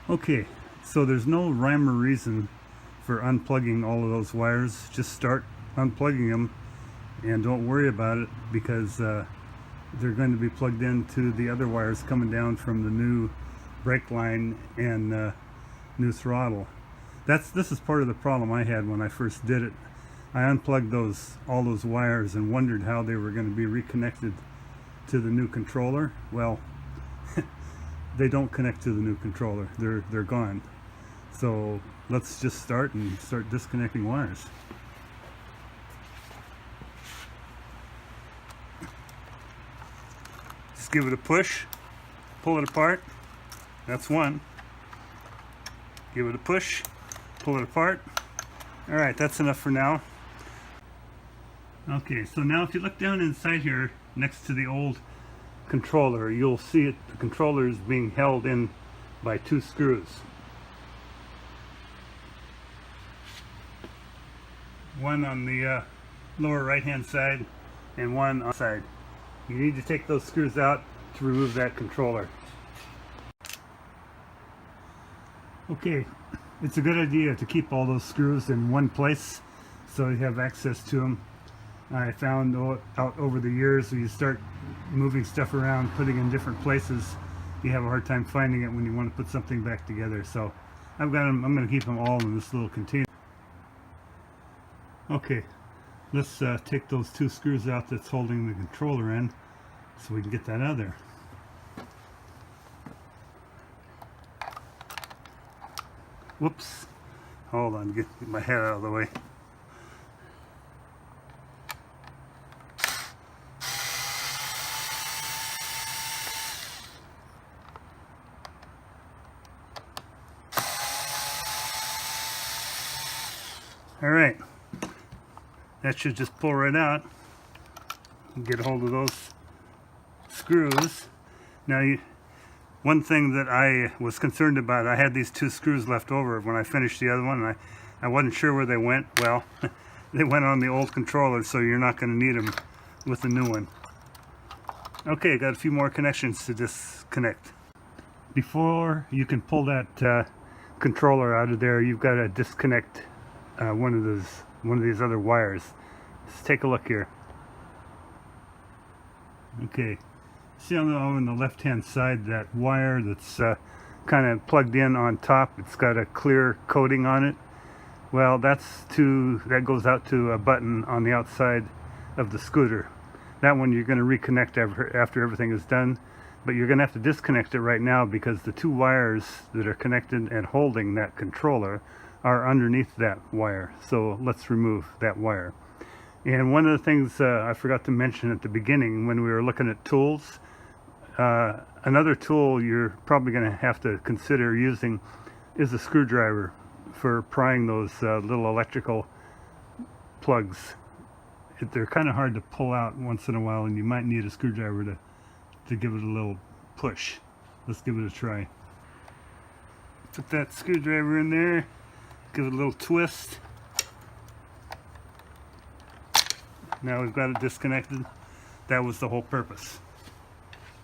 Okay, so there's no rhyme or reason for unplugging all of those wires. Just start unplugging them and don't worry about it, because they're going to be plugged into the other wires coming down from the new brake line and new throttle. This is part of the problem I had when I first did it. I unplugged all those wires and wondered how they were going to be reconnected to the new controller. Well, they don't connect to the new controller. They're gone. So let's just start disconnecting wires. Just give it a push, pull it apart. That's one. Give it a push, pull it apart. All right, that's enough for now. Okay, so now if you look down inside here next to the old controller, you'll see the controller is being held in by two screws. One on the lower right hand side and one on the side. You need to take those screws out to remove that controller. Okay, it's a good idea to keep all those screws in one place so you have access to them. I found out over the years, when you start moving stuff around, putting in different places, you have a hard time finding it when you want to put something back together. So I've got them. I'm going to keep them all in this little container. Okay, let's take those two screws out that's holding the controller in so we can get that out of there. Whoops. Hold on, get my head out of the way. All right, that should just pull right out. Get a hold of those screws. Now, one thing that I was concerned about, I had these two screws left over when I finished the other one, and I wasn't sure where they went. Well, they went on the old controller, so you're not going to need them with the new one. Okay, got a few more connections to disconnect. Before you can pull that controller out of there, you've got to disconnect one of these other wires. Let's take a look here. Okay, see on the left hand side, that wire that's kind of plugged in on top, it's got a clear coating on it. Well, that goes out to a button on the outside of the scooter. That one you're going to reconnect after everything is done, but you're going to have to disconnect it right now because the two wires that are connected and holding that controller are underneath that wire. So let's remove that wire. And one of the things I forgot to mention at the beginning when we were looking at tools, another tool you're probably going to have to consider using is a screwdriver for prying those little electrical plugs. They're kind of hard to pull out once in a while, and you might need a screwdriver to give it a little push. Let's give it a try. Put that screwdriver in there, give it a little twist. Now we've got it disconnected. That was the whole purpose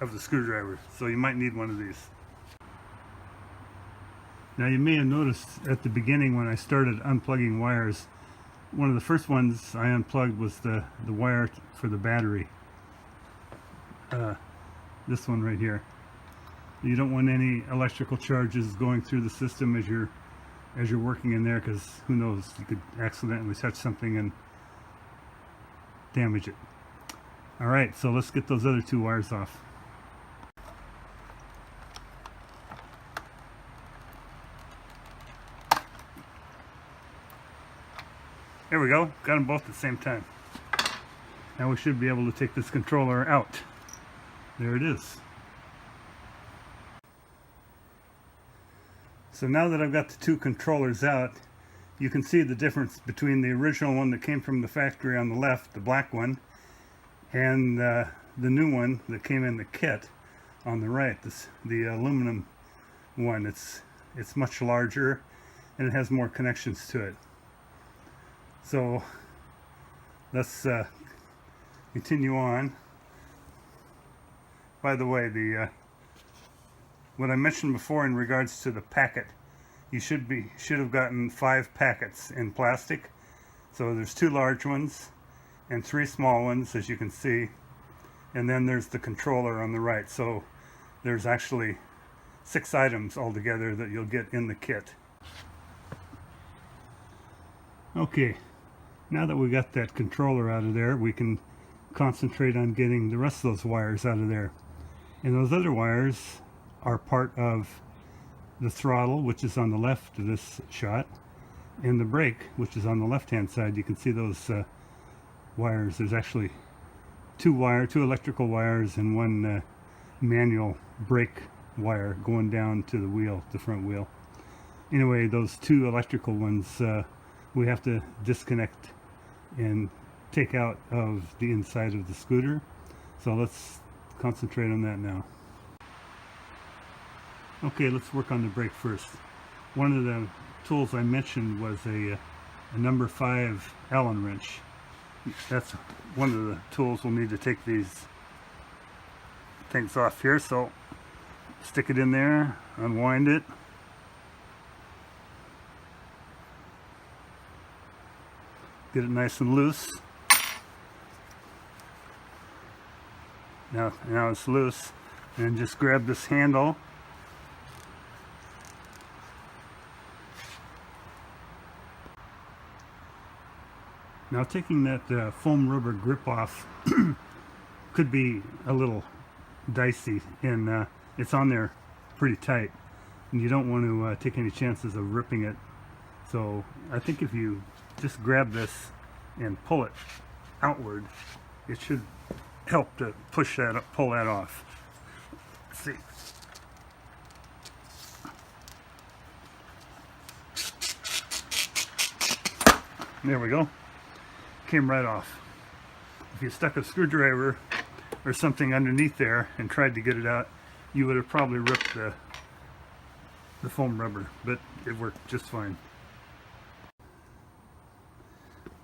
of the screwdriver. So you might need one of these. Now you may have noticed at the beginning when I started unplugging wires, one of the first ones I unplugged was the wire for the battery. This one right here. You don't want any electrical charges going through the system as you're working in there, because who knows, you could accidentally touch something and damage it. All right, so let's get those other two wires off. There we go, got them both at the same time. Now we should be able to take this controller out. There it is. So now that I've got the two controllers out, you can see the difference between the original one that came from the factory on the left, the black one, and the new one that came in the kit on the right, the aluminum one. It's much larger and it has more connections to it. So let's continue on. By the way, what I mentioned before in regards to the packet, you should have gotten 5 packets in plastic. So there's 2 large ones and 3 small ones, as you can see, and then there's the controller on the right. So there's actually 6 items altogether that you'll get in the kit. Okay, now that we got that controller out of there, we can concentrate on getting the rest of those wires out of there. And those other wires are part of the throttle, which is on the left of this shot, and the brake, which is on the left hand side. You can see those wires. There's actually 2 electrical wires and 1 manual brake wire going down to the wheel, the front wheel. Anyway, those 2 electrical ones we have to disconnect and take out of the inside of the scooter. So let's concentrate on that now. Okay, let's work on the brake first. One of the tools I mentioned was a number 5 Allen wrench. That's one of the tools we'll need to take these things off here. So stick it in there, unwind it. Get it nice and loose. Now it's loose, and just grab this handle. Now taking that foam rubber grip off could be a little dicey, and it's on there pretty tight, and you don't want to take any chances of ripping it. So I think if you just grab this and pull it outward, it should help to push that up, pull that off. Let's see. There we go. Came right off. If you stuck a screwdriver or something underneath there and tried to get it out, you would have probably ripped the foam rubber, but it worked just fine.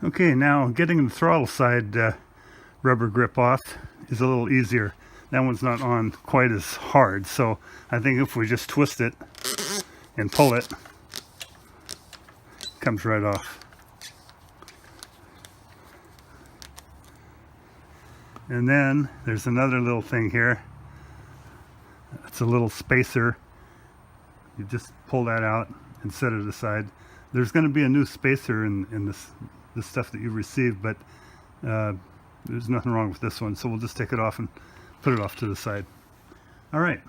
Okay, now getting the throttle side rubber grip off is a little easier. That one's not on quite as hard, so I think if we just twist it and pull it, it comes right off. And then there's another little thing here. It's a little spacer. You just pull that out and set it aside. There's going to be a new spacer in this stuff that you received, but there's nothing wrong with this one, so we'll just take it off and put it off to the side. All right,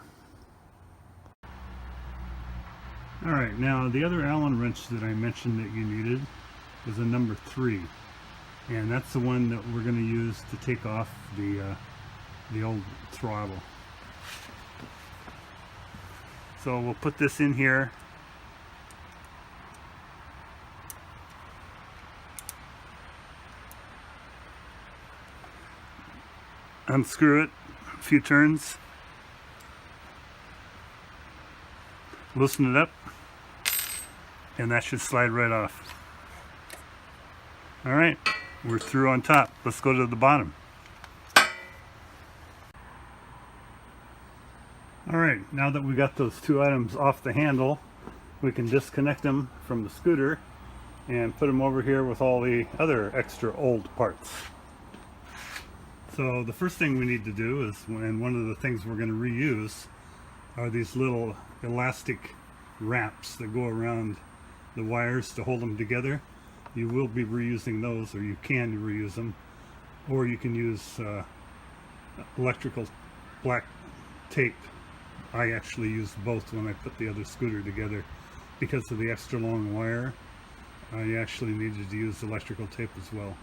now the other Allen wrench that I mentioned that you needed was a number 3, and that's the one that we're going to use to take off the old throttle. So we'll put this in here. Unscrew it a few turns, loosen it up, and that should slide right off. All right, we're through on top. Let's go to the bottom. All right, now that we got those 2 items off the handle, we can disconnect them from the scooter and put them over here with all the other extra old parts. So the first thing we need to do is, and one of the things we're going to reuse, are these little elastic wraps that go around the wires to hold them together. You will be reusing those, or you can reuse them, or you can use electrical black tape. I actually used both when I put the other scooter together. Because of the extra long wire, I actually needed to use electrical tape as well.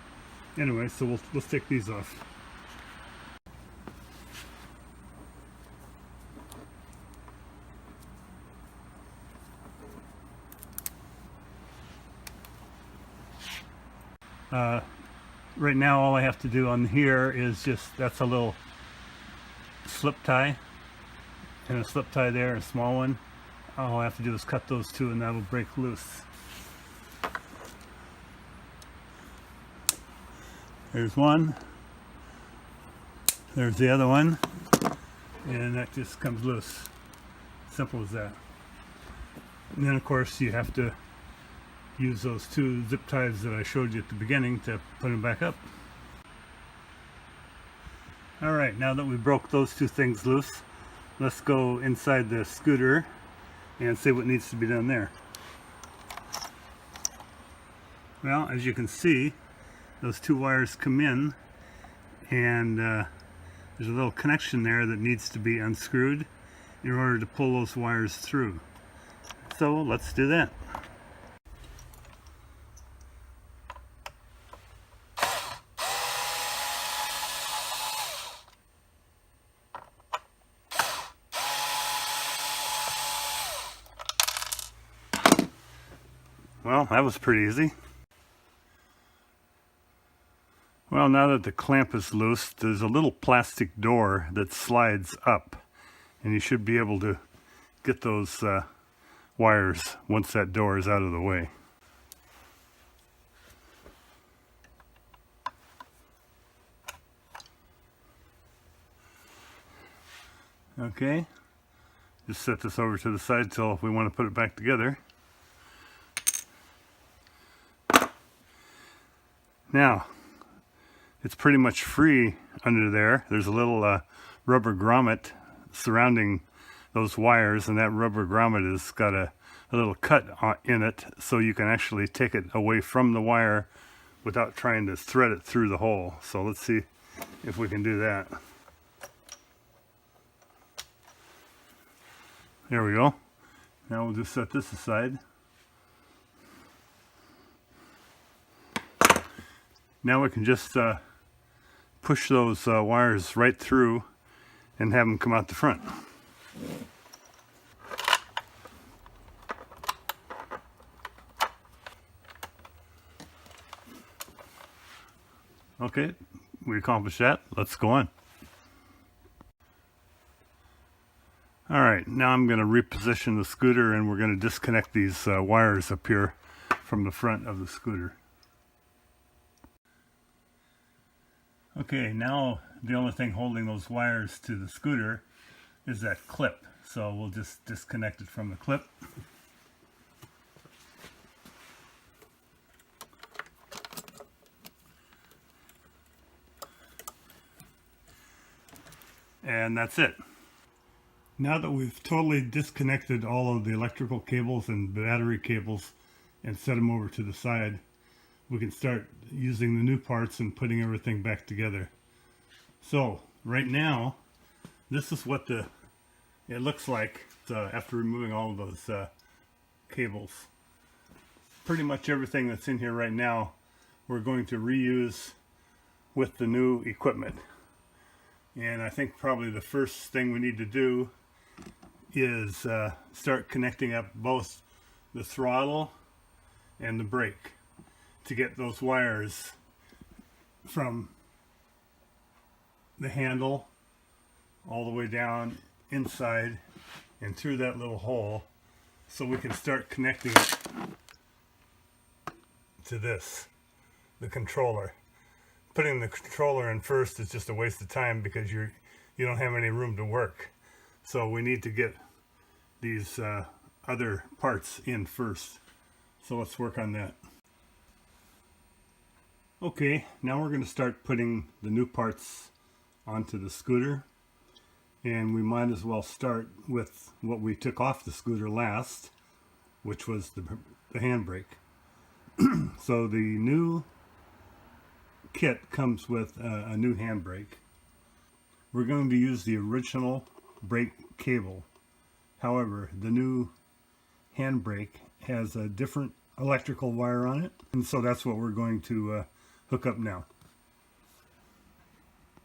Anyway, so let's take these off. Right now all I have to do on here is that's a little slip tie, and a slip tie there, a small one. All I have to do is cut those 2 and that'll break loose. There's one, there's the other one, and that just comes loose. Simple as that. And then of course you have to use those 2 zip ties that I showed you at the beginning to put them back up. Alright, now that we broke those 2 things loose, let's go inside the scooter and see what needs to be done there. Well, as you can see, those 2 wires come in, and there's a little connection there that needs to be unscrewed in order to pull those wires through. So let's do that. Well, that was pretty easy. Well, now that the clamp is loose, there's a little plastic door that slides up, and you should be able to get those wires once that door is out of the way. Okay, just set this over to the side till we want to put it back together. Now, it's pretty much free under there. There's a little rubber grommet surrounding those wires, and that rubber grommet has got a little cut in it, so you can actually take it away from the wire without trying to thread it through the hole. So let's see if we can do that. There we go. Now we'll just set this aside. Now we can just push those wires right through and have them come out the front. Okay, we accomplished that. Let's go on. Alright, now I'm going to reposition the scooter, and we're going to disconnect these wires up here from the front of the scooter. Okay, now the only thing holding those wires to the scooter is that clip. So we'll just disconnect it from the clip. And that's it. Now that we've totally disconnected all of the electrical cables and battery cables and set them over to the side, we can start using the new parts and putting everything back together. So right now, this is what it looks like after removing all of those cables. Pretty much everything that's in here right now we're going to reuse with the new equipment. And I think probably the first thing we need to do is start connecting up both the throttle and the brake to get those wires from the handle all the way down inside and through that little hole, so we can start connecting it to this, the controller. Putting the controller in first is just a waste of time because you don't have any room to work. So we need to get these other parts in first. So let's work on that. Okay, now we're going to start putting the new parts onto the scooter, and we might as well start with what we took off the scooter last, which was the handbrake. So the new kit comes with a new handbrake. We're going to use the original brake cable. However, the new handbrake has a different electrical wire on it, and so that's what we're going to hook up now.